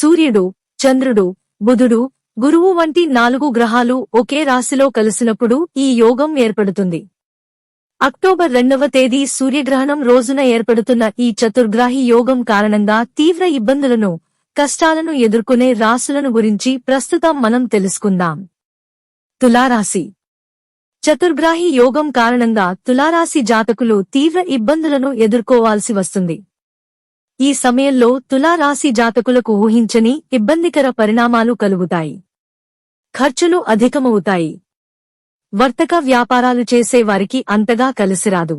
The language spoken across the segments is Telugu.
సూర్యుడు, చంద్రుడు, బుధుడు, గురువు వంటి 4 గ్రహాలు ఒకే రాశిలో కలిసినప్పుడు ఈ యోగం ఏర్పడుతుంది. అక్టోబర్ 2వ తేదీ సూర్యగ్రహణం రోజున ఏర్పడుతున్న ఈ చతుర్గ్రాహి యోగం కారణంగా తీవ్ర ఇబ్బందులను, కష్టాలను ఎదుర్కొనే రాశులను గురించి ప్రస్తుతం మనం తెలుసుకుందాం. తులారాశి. చతుర్గ్రాహి యోగం కారణంగా తులారాశి జాతకులు తీవ్ర ఇబ్బందులను ఎదుర్కోవాల్సి వస్తుంది. ఈ సమయంలో తులారాశి జాతకులకు ఊహించని ఇబ్బందికర పరిణామాలు కలుగుతాయి. ఖర్చులు అధికమవుతాయి. వర్తక వ్యాపారాలు చేసే వారికి అంతగా కలిసిరాదు.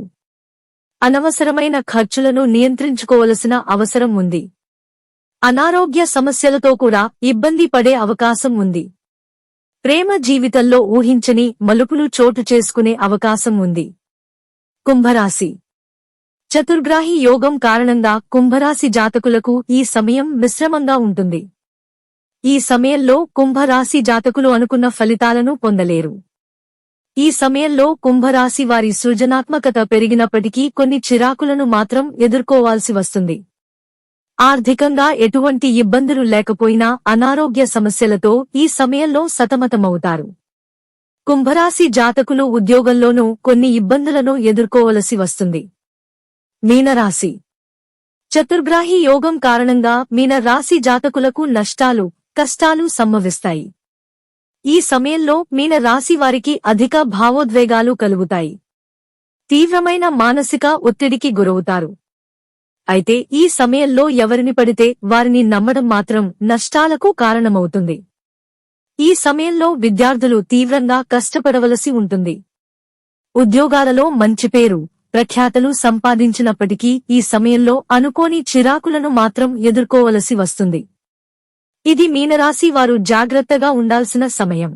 అనవసరమైన ఖర్చులను నియంత్రించుకోవలసిన అవసరం ఉంది. అనారోగ్య సమస్యలతో కూడా ఇబ్బంది పడే అవకాశం ఉంది. ప్రేమ జీవితంలో ఊహించని మలుపులు చోటు చేసుకునే అవకాశం ఉంది. కుంభరాశి. చతుర్గ్రాహి యోగం కారణంగా కుంభరాశి జాతకులకు ఈ సమయం మిశ్రమంగా ఉంటుంది. ఈ సమయంలో కుంభరాశి జాతకులు అనుకున్న ఫలితాలను పొందలేరు. ఈ సమయంలో కుంభరాశి వారి సృజనాత్మకత పెరిగినప్పటికీ కొన్ని చిరాకులను మాత్రం ఎదుర్కోవాల్సి వస్తుంది. ఆర్థికంగా ఎటువంటి ఇబ్బందులు లేకపోయినా అనారోగ్య సమస్యలతో ఈ సమయంలో సతమతమవుతారు. కుంభరాశి జాతకులు ఉద్యోగంలోనూ కొన్ని ఇబ్బందులను ఎదుర్కోవలసి వస్తుంది. మీనరాశి. చతుర్గ్రాహి యోగం కారణంగా మీనరాశి జాతకులకు నష్టాలు, కష్టాలు సంభవిస్తాయి. ఈ సమయంలో మీనరాశి వారికి అధిక భావోద్వేగాలు కలుగుతాయి. తీవ్రమైన మానసిక ఒత్తిడికి గురవుతారు. అయితే ఈ సమయంలో ఎవరిని పడితే వారిని నమ్మడం మాత్రం నష్టాలకు కారణమవుతుంది. ఈ సమయంలో విద్యార్థులు తీవ్రంగా కష్టపడవలసి ఉంటుంది. ఉద్యోగాలలో మంచి పేరు, ప్రఖ్యాతలు సంపాదించినప్పటికీ ఈ సమయంలో అనుకోని చిరాకులను మాత్రం ఎదుర్కోవలసి వస్తుంది. ఇది మీనరాశి వారు జాగ్రత్తగా ఉండాల్సిన సమయం.